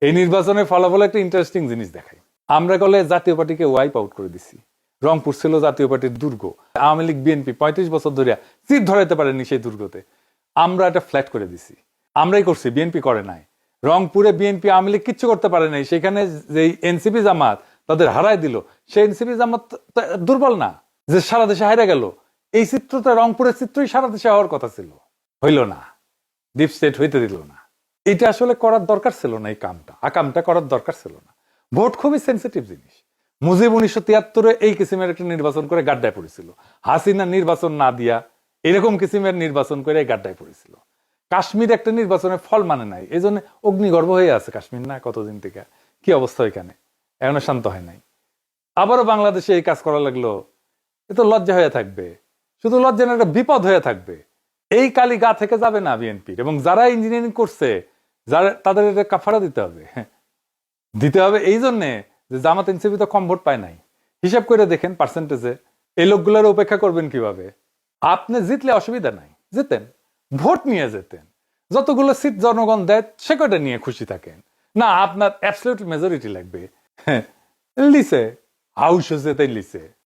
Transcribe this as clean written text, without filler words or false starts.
এই নির্বাচনের ফলাফল একটা ইন্টারেস্টিং জিনিস দেখাই। আমরা গলে জাতীয় পার্টিকে ওয়াইপ আউট করে দিছি। রংপুর ছিল জাতীয় পার্টির দুর্গ। আওয়ামী লীগ বিএনপি 35 বছর ধরে সিট ধরাইতে পারেনি সেই দুর্গতে। আমরা এটা ফ্ল্যাট করে দিছি। আমরাই করছি, বিএনপি করে নাই। রংপুরে বিএনপি আওয়ামী লীগ কিচ্ছু করতে পারে নাই। সেখানে যে এনসিপি জামাত তাদের হারাই দিল, সেই এনসিপি জামাত দুর্বল না যে সারা দেশে হারা গেল। এই চিত্রটা, রংপুরের চিত্রই সারা দেশে হওয়ার কথা ছিল, হইল না। ডিপ স্টেট হইতে দিল না। এটা আসলে করার দরকার ছিল না। এই আকামটা করার দরকার ছিল না। ভোট খুবই সেন্সিটিভ জিনিস। মুজিব 1973-এ এই কিসিমের একটা নির্বাচন করে গাড্ডায় পড়েছিল। হাসিনা নির্বাচন না দিয়া এরকম কিসিমের নির্বাচন করে গাড্ডায় পড়েছিল। কাশ্মীর একটা নির্বাচনের ফল মানে নাই, এই জন্য অগ্নিগর্ভ হয়ে আছে কাশ্মীর না কতদিন থেকে। কি অবস্থা এখানে, এখনো শান্ত হয় নাই। আবারও বাংলাদেশে এই কাজ করা লাগলো। এ তো লজ্জা হয়ে থাকবে, শুধু লজ্জা না, একটা বিপদ হয়ে থাকবে। এই কালি গা থেকে যাবে না বিএনপির। এবং যারা ইঞ্জিনিয়ারিং করছে, যারা, তাদের এটা কাফারা দিতে হবে। এই জন্যে যে জামাত এনসিপি তো কম ভোট পায় নাই। হিসাব করে দেখেন পার্সেন্টেজে এই লোকগুলোর উপেক্ষা করবেন কিভাবে। আপনি জিতলে অসুবিধা নাই, যেতেন, ভোট নিয়ে যেতেন। যতগুলো সিট জনগণ দেয় সে কটা নিয়ে খুশি থাকেন না। আপনার অ্যাবসলিউট মেজরিটি লাগবে। লিসে হাউস যেতে লিসে